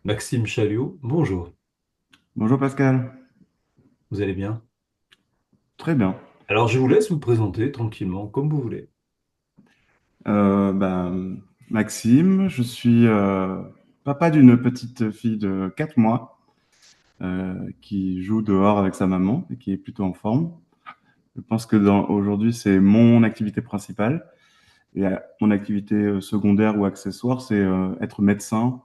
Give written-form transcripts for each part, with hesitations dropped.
Maxime Chaliot, bonjour, Bonjour Pascal, vous allez bien? très bien. Alors je vous laisse vous présenter tranquillement, comme vous voulez. Maxime, je suis papa d'une petite fille de 4 mois qui joue dehors avec sa maman et qui est plutôt en forme. Je pense que aujourd'hui, c'est mon activité principale. Et mon activité secondaire ou accessoire, c'est être médecin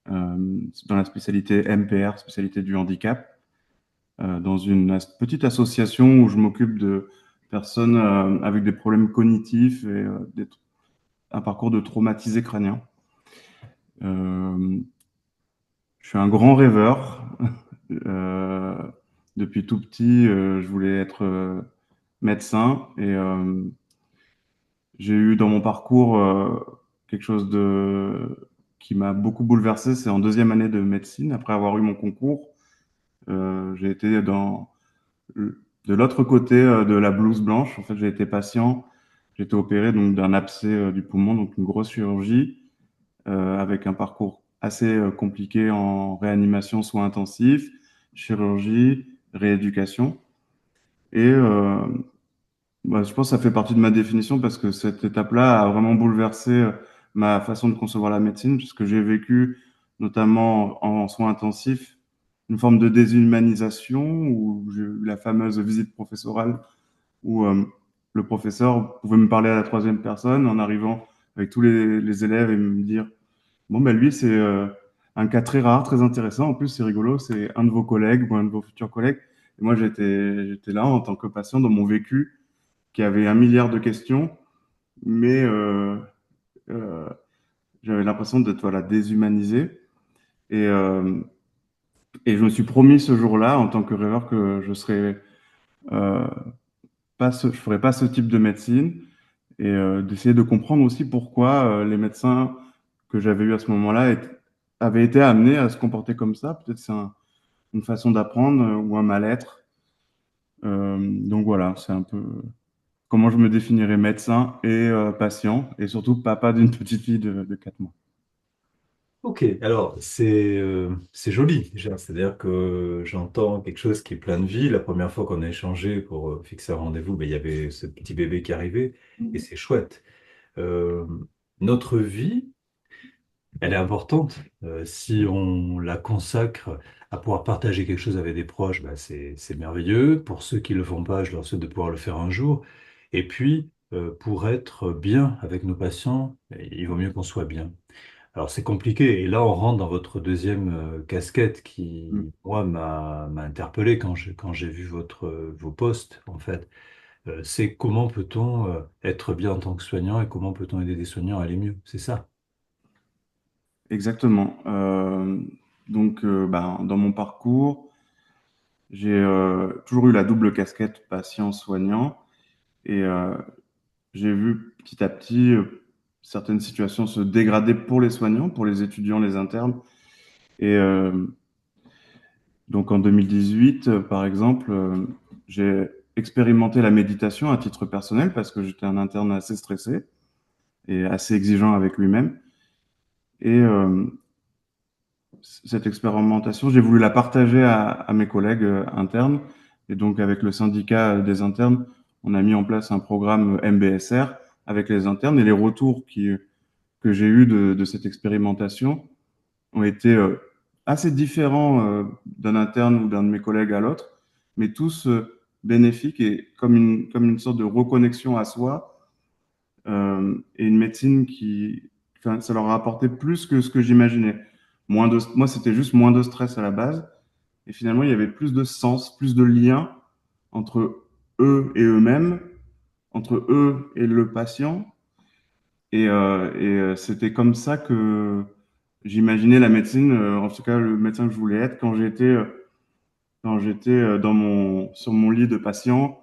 dans la spécialité MPR, spécialité du handicap, dans une petite association où je m'occupe de personnes avec des problèmes cognitifs et un parcours de traumatisé crânien. Euh, je suis un grand rêveur. Euh, Depuis tout petit, je voulais être médecin et j'ai eu dans mon parcours quelque chose qui m'a beaucoup bouleversé. C'est en deuxième année de médecine, après avoir eu mon concours, j'ai été de l'autre côté de la blouse blanche. En fait, j'ai été patient. J'ai été opéré donc d'un abcès du poumon, donc une grosse chirurgie. Avec un parcours assez compliqué en réanimation, soins intensifs, chirurgie, rééducation. Et je pense que ça fait partie de ma définition parce que cette étape-là a vraiment bouleversé ma façon de concevoir la médecine, puisque j'ai vécu, notamment en soins intensifs, une forme de déshumanisation où j'ai eu la fameuse visite professorale où le professeur pouvait me parler à la troisième personne en arrivant avec tous les élèves et me dire bon, ben lui, c'est un cas très rare, très intéressant. En plus, c'est rigolo, c'est un de vos collègues ou un de vos futurs collègues. Et moi, j'étais là en tant que patient dans mon vécu, qui avait un milliard de questions, mais euh, j'avais l'impression d'être voilà, déshumanisé. Et, euh, et je me suis promis ce jour-là, en tant que rêveur, que euh, je ferais pas ce type de médecine et d'essayer de comprendre aussi pourquoi les médecins que j'avais eu à ce moment-là avaient été amenés à se comporter comme ça. Peut-être une façon d'apprendre ou un mal-être. Donc voilà, c'est un peu comment je me définirais médecin et patient, et surtout papa d'une petite fille de 4 mois. Ok, alors c'est joli déjà, c'est-à-dire que j'entends quelque chose qui est plein de vie. La première fois qu'on a échangé pour fixer un rendez-vous, ben, il y avait ce petit bébé qui arrivait et c'est chouette. Euh, Notre vie, elle est importante. Si on la consacre à pouvoir partager quelque chose avec des proches, bah c'est merveilleux. Pour ceux qui ne le font pas, je leur souhaite de pouvoir le faire un jour. Et puis, pour être bien avec nos patients, il vaut mieux qu'on soit bien. Alors c'est compliqué. Et là, on rentre dans votre deuxième casquette Mm. qui, moi, m'a interpellé quand j'ai vu vos posts, en fait. C'est comment peut-on être bien en tant que soignant et comment peut-on aider des soignants à aller mieux. C'est ça. Exactement. Dans mon parcours, j'ai toujours eu la double casquette patient-soignant et j'ai vu petit à petit certaines situations se dégrader pour les soignants, pour les étudiants, les internes. Et donc en 2018, par exemple, j'ai expérimenté la méditation à titre personnel parce que j'étais un interne assez stressé et assez exigeant avec lui-même. Et cette expérimentation, j'ai voulu la partager à mes collègues internes. Et donc avec le syndicat des internes, on a mis en place un programme MBSR avec les internes et les retours que j'ai eus de cette expérimentation ont été assez différents d'un interne ou d'un de mes collègues à l'autre, mais tous bénéfiques et comme une sorte de reconnexion à soi et une médecine enfin, ça leur a apporté plus que ce que j'imaginais. Moi, c'était juste moins de stress à la base, et finalement, il y avait plus de sens, plus de lien entre eux et eux-mêmes, entre eux et le patient, c'était comme ça que j'imaginais la médecine, en tout cas le médecin que je voulais être quand j'étais sur mon lit de patient.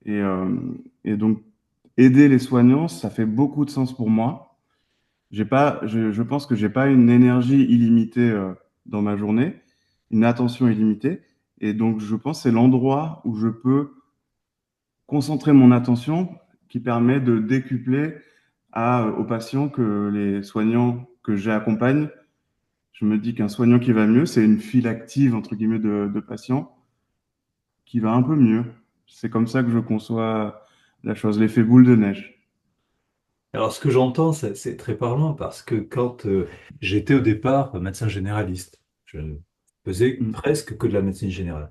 Et, euh, et donc, aider les soignants, ça fait beaucoup de sens pour moi. Je pense que j'ai pas une énergie illimitée dans ma journée, une attention illimitée. Et donc, je pense que c'est l'endroit où je peux concentrer mon attention qui permet de décupler aux patients que les soignants que j'accompagne Je me dis qu'un soignant qui va mieux, c'est une file active, entre guillemets, de patients qui va un peu mieux. C'est comme ça que je conçois la chose, l'effet boule de neige. Alors, ce que j'entends, c'est très parlant parce que quand j'étais au départ médecin généraliste, je ne faisais Mm. presque que de la médecine générale.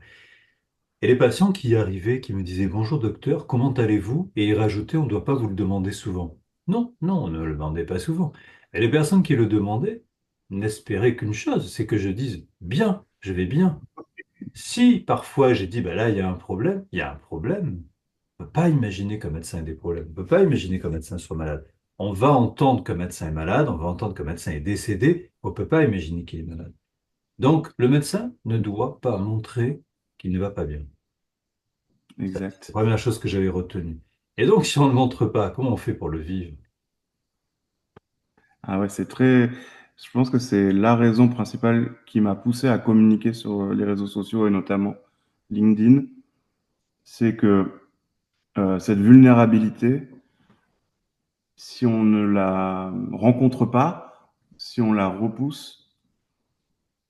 Et les patients qui y arrivaient, qui me disaient bonjour docteur, comment allez-vous? Et ils rajoutaient, on ne doit pas vous le demander souvent. Non, non, on ne le demandait pas souvent. Et les personnes qui le demandaient n'espéraient qu'une chose, c'est que je dise bien, je vais bien. Si parfois j'ai dit, bah là, il y a un problème, il y a un problème. On ne peut pas imaginer qu'un médecin ait des problèmes. On ne peut pas imaginer qu'un médecin soit malade. On va entendre qu'un médecin est malade, on va entendre qu'un médecin est décédé, on ne peut pas imaginer qu'il est malade. Donc, le médecin ne doit pas montrer qu'il ne va pas bien. Ça, c'est la Exact. première chose que j'avais retenue. Et donc, si on ne montre pas, comment on fait pour le vivre? Ah ouais, c'est très. Je pense que c'est la raison principale qui m'a poussé à communiquer sur les réseaux sociaux et notamment LinkedIn. C'est que cette vulnérabilité, si on ne la rencontre pas, si on la repousse,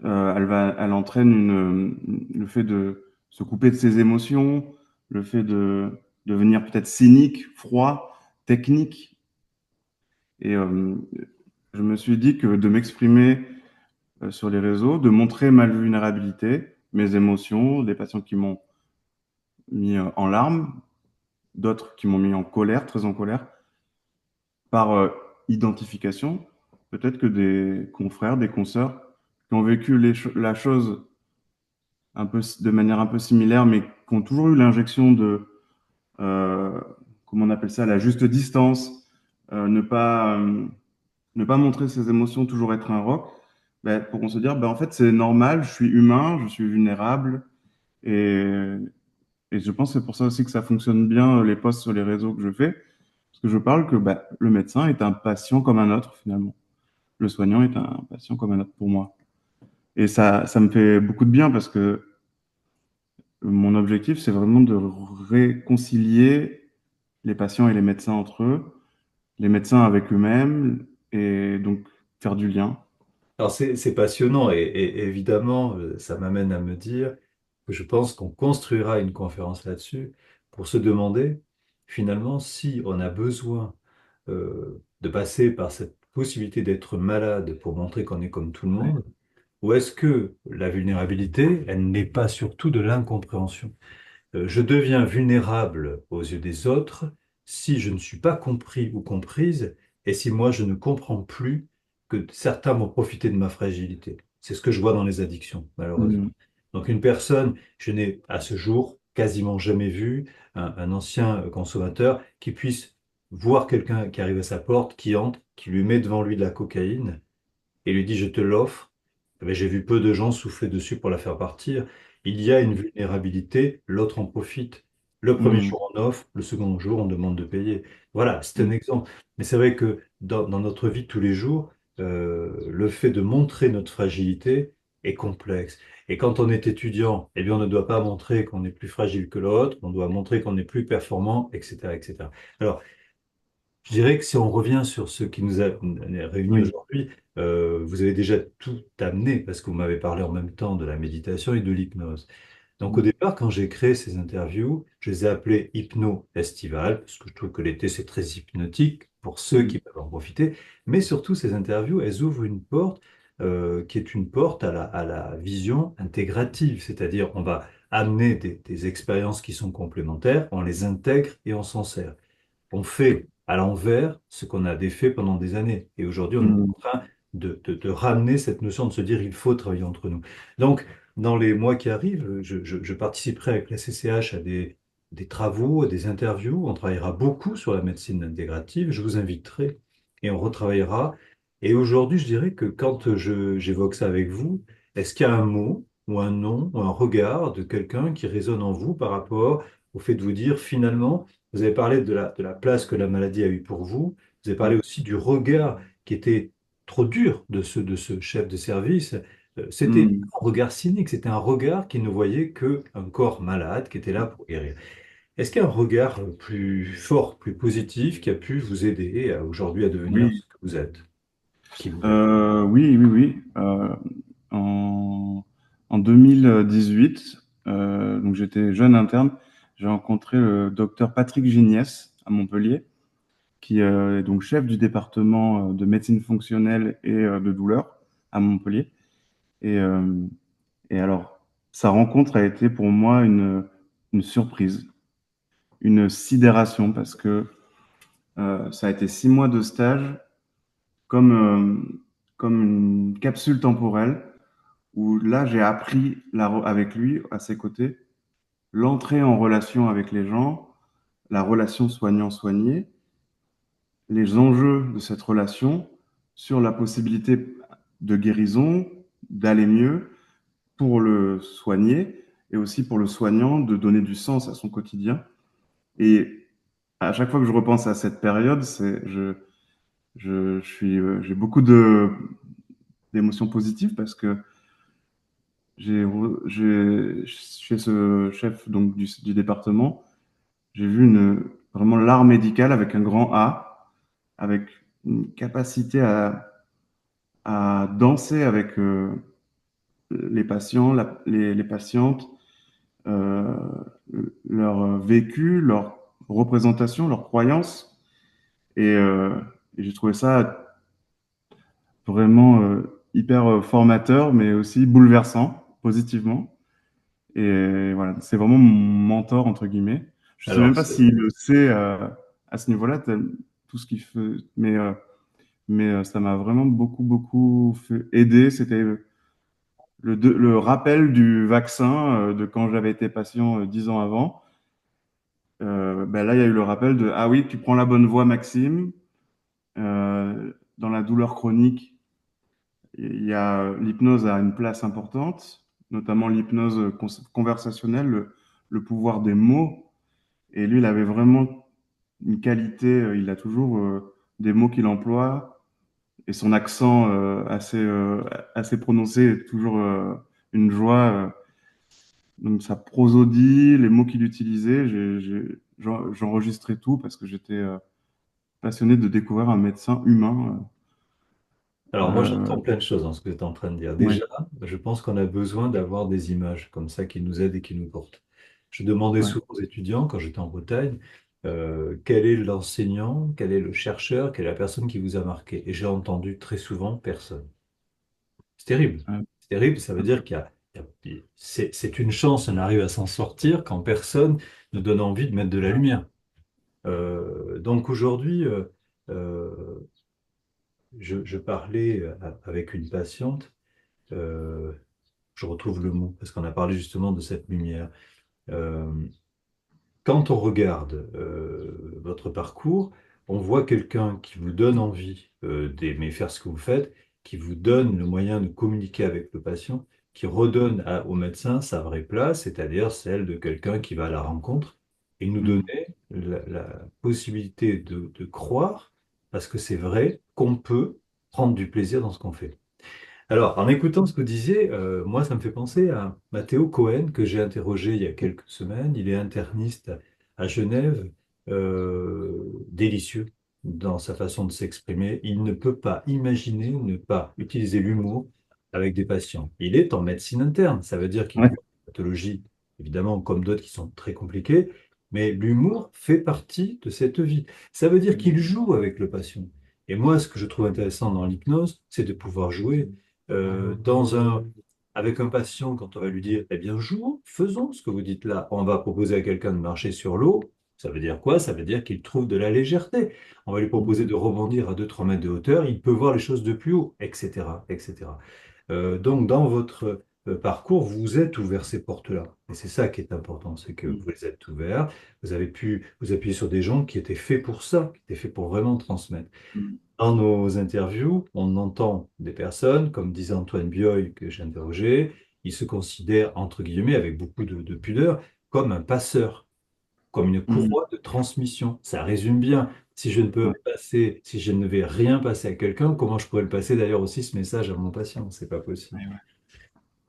elle entraîne le fait de se couper de ses émotions, le fait de devenir peut-être cynique, froid, technique. Et je me suis dit que de m'exprimer sur les réseaux, de montrer ma vulnérabilité, mes émotions, des patients qui m'ont mis en larmes, d'autres qui m'ont mis en colère, très en colère, par identification, peut-être que des confrères, des consoeurs qui ont vécu la chose un peu, de manière un peu similaire, mais qui ont toujours eu l'injection de, euh, comment on appelle ça, la juste distance, ne pas montrer ses émotions, toujours être un roc, ben, pour se dire, ben, en fait, c'est normal, je suis humain, je suis vulnérable, et, et je pense que c'est pour ça aussi que ça fonctionne bien, les posts sur les réseaux que je fais, parce que je parle que ben, le médecin est un patient comme un autre, finalement. Le soignant est un patient comme un autre pour moi. Et ça me fait beaucoup de bien parce que mon objectif, c'est vraiment de réconcilier les patients et les médecins entre eux, les médecins avec eux-mêmes, et donc faire du lien. Alors, c'est passionnant et évidemment, ça m'amène à me dire que je pense qu'on construira une conférence là-dessus pour se demander, finalement, si on a besoin de passer par cette possibilité d'être malade pour montrer qu'on est comme tout le Ouais. monde, ou est-ce que la vulnérabilité, elle n'est pas surtout de l'incompréhension? Je deviens vulnérable aux yeux des autres si je ne suis pas compris ou comprise et si moi je ne comprends plus que certains vont profiter de ma fragilité. C'est ce que je vois dans les addictions, malheureusement. Mm. Donc une personne, je n'ai à ce jour quasiment jamais vu un ancien consommateur qui puisse voir quelqu'un qui arrive à sa porte, qui entre, qui lui met devant lui de la cocaïne et lui dit je te l'offre, eh ben, j'ai vu peu de gens souffler dessus pour la faire partir. Il y a une vulnérabilité, l'autre en profite. Le premier Mm. jour on offre, le second jour on demande de payer. Voilà, c'est un Mm. exemple. Mais c'est vrai que dans notre vie de tous les jours, le fait de montrer notre fragilité est complexe. Et quand on est étudiant, eh bien, on ne doit pas montrer qu'on est plus fragile que l'autre, on doit montrer qu'on est plus performant, etc., etc. Alors, je dirais que si on revient sur ce qui nous a réunis Oui. aujourd'hui, vous avez déjà tout amené parce que vous m'avez parlé en même temps de la méditation et de l'hypnose. Donc au Mm. départ, quand j'ai créé ces interviews, je les ai appelées Hypno Estival parce que je trouve que l'été c'est très hypnotique pour ceux Mm. qui peuvent en profiter. Mais surtout, ces interviews, elles ouvrent une porte qui est une porte à la vision intégrative, c'est-à-dire on va amener des expériences qui sont complémentaires, on les intègre et on s'en sert. On fait à l'envers ce qu'on a défait pendant des années. Et aujourd'hui, on est Mm. en train de ramener cette notion de se dire il faut travailler entre nous. Donc, dans les mois qui arrivent, je participerai avec la CCH à des travaux, à des interviews. On travaillera beaucoup sur la médecine intégrative. Je vous inviterai et on retravaillera. Et aujourd'hui, je dirais que quand j'évoque ça avec vous, est-ce qu'il y a un mot ou un nom ou un regard de quelqu'un qui résonne en vous par rapport au fait de vous dire finalement, vous avez parlé de la place que la maladie a eue pour vous. Vous avez parlé Mm. aussi du regard qui était trop dur de ce chef de service. C'était Mm. un regard cynique, c'était un regard qui ne voyait qu'un corps malade qui était là pour guérir. Est-ce qu'il y a un regard plus fort, plus positif qui a pu vous aider aujourd'hui à devenir Oui. ce que vous êtes, qui vous êtes? Oui, oui, oui. En, en 2018, donc j'étais jeune interne, j'ai rencontré le docteur Patrick Giniès à Montpellier, qui est donc chef du département de médecine fonctionnelle et de douleur à Montpellier. Et, euh, et alors, sa rencontre a été pour moi une surprise, une sidération, parce que ça a été 6 mois de stage comme, comme une capsule temporelle où là, j'ai appris avec lui, à ses côtés, l'entrée en relation avec les gens, la relation soignant-soigné, les enjeux de cette relation sur la possibilité de guérison, d'aller mieux pour le soigné et aussi pour le soignant de donner du sens à son quotidien. Et à chaque fois que je repense à cette période, j'ai beaucoup d'émotions positives parce que chez ce chef donc, du département, j'ai vu vraiment l'art médical avec un grand A, avec une capacité à danser avec les patients, les patientes, euh, leur vécu, leur représentation, leurs croyances. Et, euh, et j'ai trouvé ça vraiment hyper formateur, mais aussi bouleversant, positivement. Et voilà, c'est vraiment mon mentor, entre guillemets. Je sais même Alors, pas s'il le sait à ce niveau-là, tout ce qu'il fait, mais ça m'a vraiment beaucoup, beaucoup aidé. C'était le rappel du vaccin de quand j'avais été patient 10 ans avant. Ben là, il y a eu le rappel de, ah oui, tu prends la bonne voie, Maxime. Dans la douleur chronique, l'hypnose a une place importante, notamment l'hypnose conversationnelle, le pouvoir des mots. Et lui, il avait vraiment une qualité, il a toujours des mots qu'il emploie et son accent assez prononcé est toujours une joie. Donc sa prosodie, les mots qu'il utilisait, j'enregistrais tout parce que j'étais passionné de découvrir un médecin humain. alors moi, j'entends plein de choses dans ce que tu es en train de dire. Ouais, Déjà, je pense qu'on a besoin d'avoir des images comme ça qui nous aident et qui nous portent. Je demandais ouais. souvent aux étudiants, quand j'étais en Bretagne, quel est l'enseignant, quel est le chercheur, quelle est la personne qui vous a marqué. Et j'ai entendu très souvent personne. C'est terrible. Ouais. C'est terrible, ça veut dire c'est une chance, on arrive à s'en sortir quand personne ne donne envie de mettre de la lumière. Donc aujourd'hui, euh, je parlais avec une patiente, euh, je retrouve le mot, parce qu'on a parlé justement de cette lumière. Euh, Quand on regarde votre parcours, on voit quelqu'un qui vous donne envie d'aimer faire ce que vous faites, qui vous donne le moyen de communiquer avec le patient, qui redonne au médecin sa vraie place, c'est-à-dire celle de quelqu'un qui va à la rencontre et nous Mm. donner la possibilité de croire, parce que c'est vrai, qu'on peut prendre du plaisir dans ce qu'on fait. Alors, en écoutant ce que vous disiez, moi, ça me fait penser à Matteo Cohen, que j'ai interrogé il y a quelques semaines. Il est interniste à Genève, délicieux dans sa façon de s'exprimer. Il ne peut pas imaginer ne pas utiliser l'humour avec des patients. Il est en médecine interne, ça veut dire qu'il Ouais. voit des pathologies, évidemment, comme d'autres qui sont très compliquées, mais l'humour fait partie de cette vie. Ça veut dire qu'il joue avec le patient. Et moi, ce que je trouve intéressant dans l'hypnose, c'est de pouvoir jouer avec un patient, quand on va lui dire, eh bien, jouons, faisons ce que vous dites là, on va proposer à quelqu'un de marcher sur l'eau, ça veut dire quoi? Ça veut dire qu'il trouve de la légèreté. On va lui proposer de rebondir à 2 3 mètres de hauteur, il peut voir les choses de plus haut, etc., etc. Donc, dans votre parcours, vous êtes ouvert ces portes-là. Et c'est ça qui est important, c'est que Mm. vous les êtes ouverts, vous avez pu vous appuyer sur des gens qui étaient faits pour ça, qui étaient faits pour vraiment transmettre. Mm. Dans nos interviews, on entend des personnes, comme disait Antoine Bioy, que j'ai interrogé, il se considère, entre guillemets, avec beaucoup de pudeur, comme un passeur, comme une Mm. courroie de transmission. Ça résume bien. Si je ne peux Ouais. passer, si je ne vais rien passer à quelqu'un, comment je pourrais le passer d'ailleurs aussi ce message à mon patient? C'est pas possible. Ouais, ouais.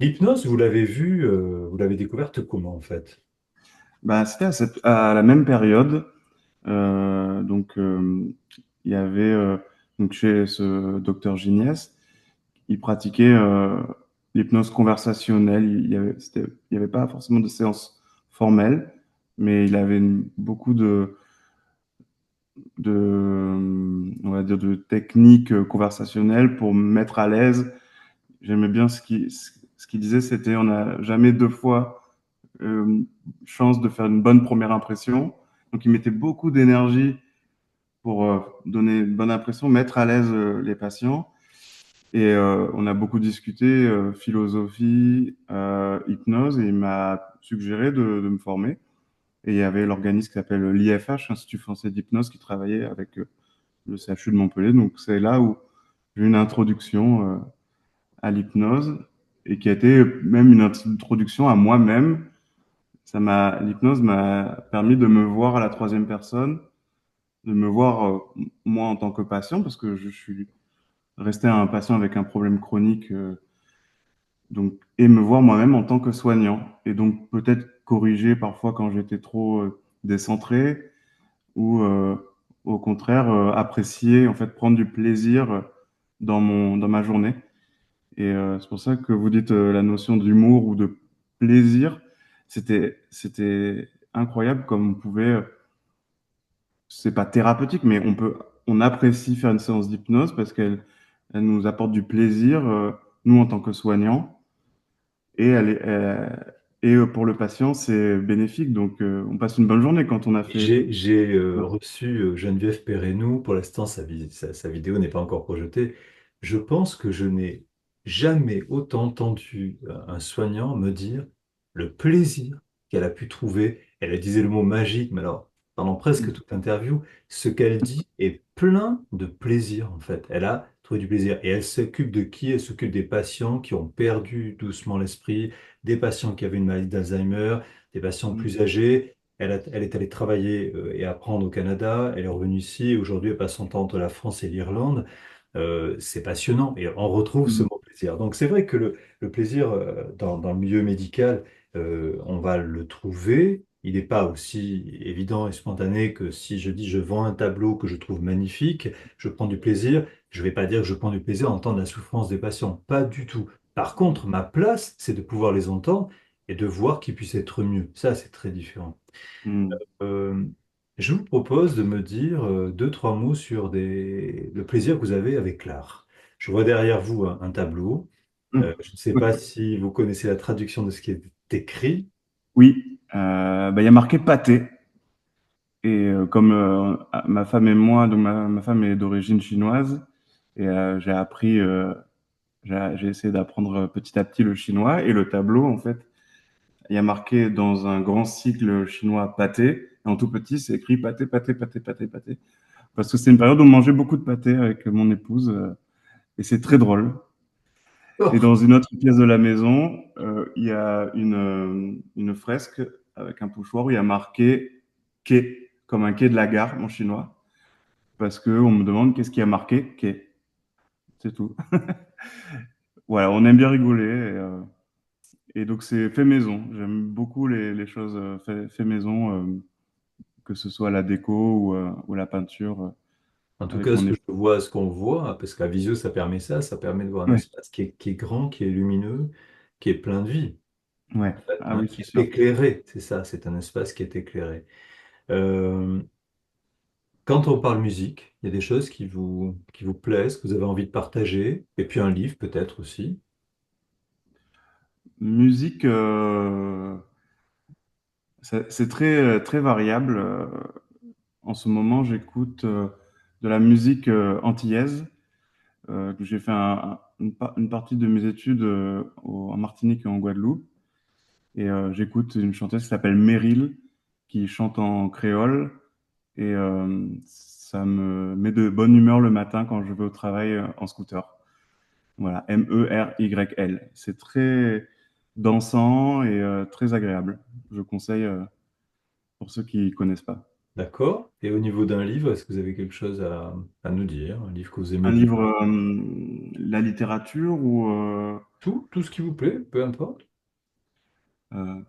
L'hypnose, vous l'avez vue, vous l'avez découverte comment en fait? Bah, c'était à la même période. Donc, il y avait donc chez ce docteur Giniès il pratiquait l'hypnose conversationnelle. Il y avait pas forcément de séance formelle, mais il avait beaucoup on va dire, de techniques conversationnelles pour me mettre à l'aise. J'aimais bien ce qu'il disait, c'était on n'a jamais deux fois euh, chance de faire une bonne première impression. Donc il mettait beaucoup d'énergie pour donner une bonne impression, mettre à l'aise les patients. Et on a beaucoup discuté philosophie, hypnose, et il m'a suggéré de me former. Et il y avait l'organisme qui s'appelle l'IFH, Institut français d'hypnose, qui travaillait avec le CHU de Montpellier. Donc c'est là où j'ai eu une introduction à l'hypnose et qui a été même une introduction à moi-même. L'hypnose m'a permis de me voir à la troisième personne, de me voir moi en tant que patient, parce que je suis resté un patient avec un problème chronique, donc, et me voir moi-même en tant que soignant. Et donc peut-être corriger parfois quand j'étais trop décentré, ou au contraire apprécier, en fait prendre du plaisir dans ma journée. Et c'est pour ça que vous dites la notion d'humour ou de plaisir, c'était incroyable comme on pouvait, c'est pas thérapeutique, mais on apprécie faire une séance d'hypnose parce elle nous apporte du plaisir, nous en tant que soignants, et pour le patient c'est bénéfique. Donc on passe une bonne journée quand on a fait. J'ai Ouais. reçu Geneviève Perrenou. Pour l'instant, sa vidéo n'est pas encore projetée. Je pense que je n'ai jamais autant entendu un soignant me dire le plaisir qu'elle a pu trouver. Elle disait le mot magique, mais alors, pendant presque toute l'interview, ce qu'elle dit est plein de plaisir, en fait. Elle a trouvé du plaisir. Et elle s'occupe de qui? Elle s'occupe des patients qui ont perdu doucement l'esprit, des patients qui avaient une maladie d'Alzheimer, des patients plus âgés. Elle est allée travailler et apprendre au Canada. Elle est revenue ici. Aujourd'hui, elle passe son temps entre la France et l'Irlande. C'est passionnant et on retrouve ce mot plaisir. Donc, c'est vrai que le plaisir dans le milieu médical, on va le trouver. Il n'est pas aussi évident et spontané que si je dis je vends un tableau que je trouve magnifique, je prends du plaisir. Je ne vais pas dire que je prends du plaisir à entendre la souffrance des patients. Pas du tout. Par contre, ma place, c'est de pouvoir les entendre et de voir qu'ils puissent être mieux. Ça, c'est très différent. Mm. Euh, je vous propose de me dire deux, trois mots sur le plaisir que vous avez avec l'art. Je vois derrière vous un tableau. Mm. Je ne sais pas si vous connaissez la traduction de ce qui est écrit. Oui, bah, il y a marqué pâté. Et comme ma femme et moi, donc ma femme est d'origine chinoise, et j'ai appris, j'ai essayé d'apprendre petit à petit le chinois. Et le tableau, en fait, il y a marqué dans un grand cycle chinois pâté. Et en tout petit, c'est écrit pâté, pâté, pâté, pâté, pâté. Parce que c'est une période où on mangeait beaucoup de pâté avec mon épouse, et c'est très drôle. Et Oh, dans une autre pièce de la maison, il y a une fresque avec un pochoir où il y a marqué quai, comme un quai de la gare en chinois. Parce qu'on me demande qu'est-ce qui a marqué quai. C'est tout. Voilà, on aime bien rigoler. Et donc, c'est fait maison. J'aime beaucoup les choses fait maison, que ce soit la déco ou la peinture en tout avec cas, mon épouse. ce qu'on voit, parce qu'à visio, ça permet de voir un Ouais, espace qui est grand, qui est lumineux, qui est plein de vie, ouais. en fait, Ah hein, oui, qui c'est est sûr. éclairé. C'est ça, c'est un espace qui est éclairé. Euh, Quand on parle musique, il y a des choses qui vous plaisent, que vous avez envie de partager, et puis un livre peut-être aussi. Musique, c'est très, très variable. En ce moment, j'écoute de la musique antillaise. J'ai fait une partie de mes études en Martinique et en Guadeloupe. Et j'écoute une chanteuse qui s'appelle Meryl, qui chante en créole. Et ça me met de bonne humeur le matin quand je vais au travail en scooter. Voilà, Meryl. C'est très dansant et très agréable. Je conseille pour ceux qui connaissent pas. D'accord? Et au niveau d'un livre, est-ce que vous avez quelque chose à nous dire? Un livre que vous aimez Un bien? livre, la littérature ou Tout ce qui vous plaît, peu importe. euh,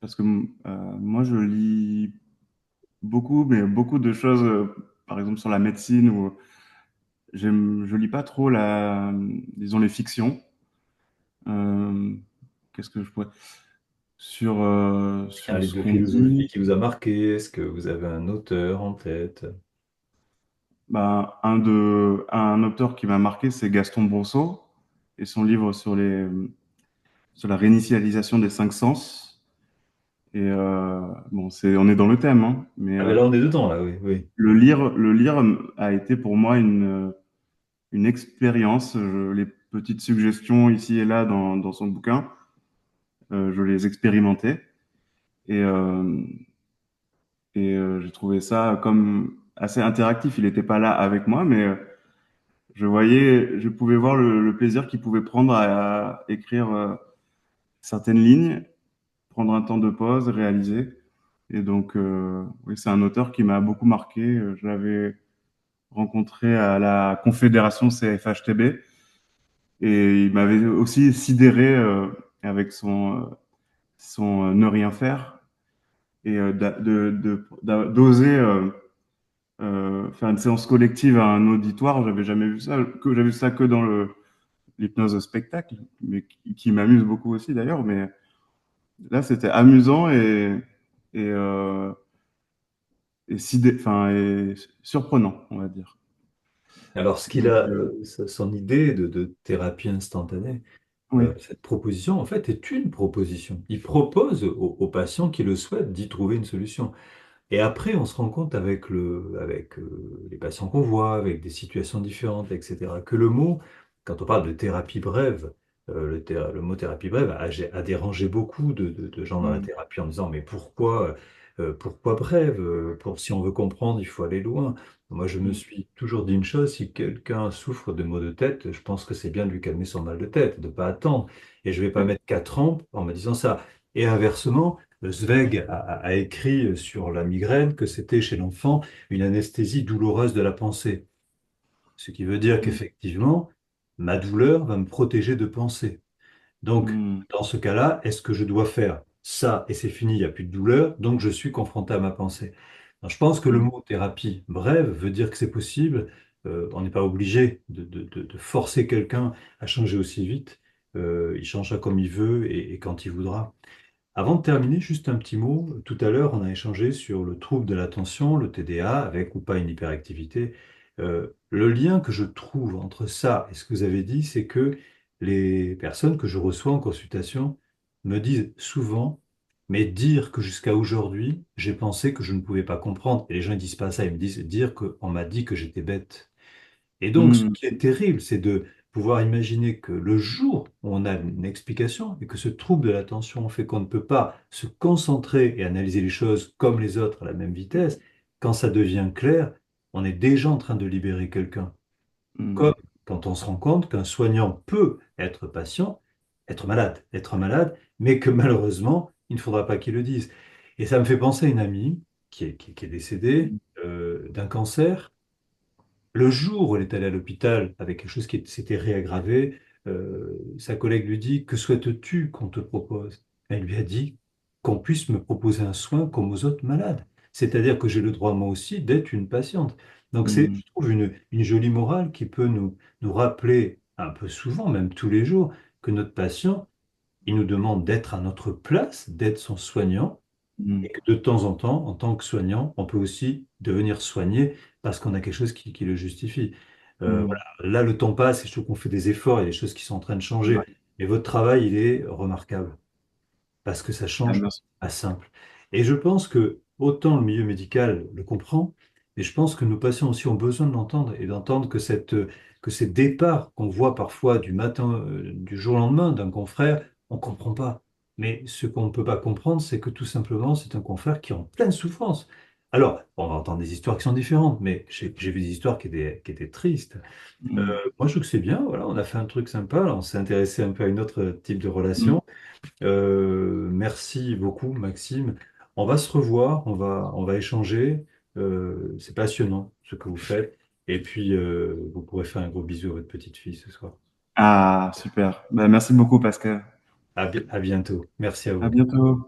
parce que moi je lis beaucoup, mais beaucoup de choses, par exemple sur la médecine je lis pas trop disons les fictions. Euh, Qu'est-ce que je pourrais Il y a un sur ce livre de qu'on philosophie dit? qui vous a marqué? Est-ce que vous avez un auteur en tête? Ben, un auteur qui m'a marqué, c'est Gaston Brosseau et son livre sur la réinitialisation des cinq sens. Et bon, on est dans le thème, hein, mais Ah, mais là, on est dedans, là, oui, oui. le lire a été pour moi une expérience. Les petites suggestions ici et là dans son bouquin, je les expérimentais et, j'ai trouvé ça comme assez interactif. Il n'était pas là avec moi, mais je pouvais voir le plaisir qu'il pouvait prendre à écrire certaines lignes, prendre un temps de pause, réaliser. Et donc, oui, c'est un auteur qui m'a beaucoup marqué. Je l'avais rencontré à la Confédération CFHTB et il m'avait aussi sidéré avec son ne rien faire et d'oser faire une séance collective à un auditoire. J'avais jamais vu ça, que j'avais vu ça que dans l'hypnose au spectacle, mais qui m'amuse beaucoup aussi d'ailleurs. Mais là, c'était amusant et, euh, et surprenant, on va dire. Alors, ce qu'il Donc, a, son idée de thérapie instantanée, oui. cette proposition, en fait, est une proposition. Il propose aux patients qui le souhaitent d'y trouver une solution. Et après, on se rend compte avec les patients qu'on voit, avec des situations différentes, etc., que le mot, quand on parle de thérapie brève, le mot thérapie brève a dérangé beaucoup de gens dans la Mm, thérapie en disant, mais pourquoi brève? Si on veut comprendre, il faut aller loin. Moi, je me mm, suis toujours dit une chose, si quelqu'un souffre de maux de tête, je pense que c'est bien de lui calmer son mal de tête, de ne pas attendre. Et je ne vais pas oui. mettre 4 ans en me disant ça. Et inversement, Zweig a écrit sur la migraine que c'était chez l'enfant une anesthésie douloureuse de la pensée. Ce qui veut dire Mm, qu'effectivement, ma douleur va me protéger de penser. Donc, mm, dans ce cas-là, est-ce que je dois faire ça et c'est fini, il n'y a plus de douleur, donc je suis confronté à ma pensée. Alors, je pense que le mm, mot thérapie brève veut dire que c'est possible. On n'est pas obligé de forcer quelqu'un à changer aussi vite. Il changera comme il veut et quand il voudra. Avant de terminer, juste un petit mot. Tout à l'heure, on a échangé sur le trouble de l'attention, le TDA, avec ou pas une hyperactivité. Le lien que je trouve entre ça et ce que vous avez dit, c'est que les personnes que je reçois en consultation me disent souvent, mais dire que jusqu'à aujourd'hui, j'ai pensé que je ne pouvais pas comprendre. Et les gens ne disent pas ça, ils me disent dire qu'on m'a dit que j'étais bête. Et donc, ce mm, qui est terrible, c'est de pouvoir imaginer que le jour où on a une explication et que ce trouble de l'attention fait qu'on ne peut pas se concentrer et analyser les choses comme les autres à la même vitesse, quand ça devient clair, on est déjà en train de libérer quelqu'un. mm, Comme quand on se rend compte qu'un soignant peut être patient, être malade, mais que malheureusement, il ne faudra pas qu'il le dise. Et ça me fait penser à une amie qui est décédée mm, d'un cancer. Le jour où elle est allée à l'hôpital avec quelque chose qui s'était réaggravé, sa collègue lui dit, que souhaites-tu qu'on te propose? Elle lui a dit qu'on puisse me proposer un soin comme aux autres malades. C'est-à-dire que j'ai le droit moi aussi d'être une patiente. Donc c'est, mm, je trouve, une jolie morale qui peut nous rappeler un peu souvent, même tous les jours, que notre patient, il nous demande d'être à notre place, d'être son soignant, mm, et que de temps en temps, en tant que soignant, on peut aussi devenir soigné parce qu'on a quelque chose qui le justifie. mm. Voilà. Là, le temps passe et je trouve qu'on fait des efforts, il y a des choses qui sont en train de C'est vrai. changer. Mais votre travail, il est remarquable parce que ça Ah, change merci. à simple. Et je pense que autant le milieu médical le comprend, mais je pense que nos patients aussi ont besoin de l'entendre et d'entendre que ces départs qu'on voit parfois du matin, du jour au lendemain d'un confrère, on ne comprend pas. Mais ce qu'on ne peut pas comprendre, c'est que tout simplement, c'est un confrère qui est en pleine souffrance. Alors, on va entendre des histoires qui sont différentes, mais j'ai vu des histoires qui étaient tristes. Mm, Moi, je trouve que c'est bien, voilà, on a fait un truc sympa, là, on s'est intéressé un peu à une autre type de mm. relation. Merci beaucoup, Maxime. On va se revoir, on va échanger. C'est passionnant ce que vous faites. Et puis, vous pourrez faire un gros bisou à votre petite fille ce soir. Ah, super. Ben, merci beaucoup, Pascal. À bientôt. Merci à À vous. bientôt.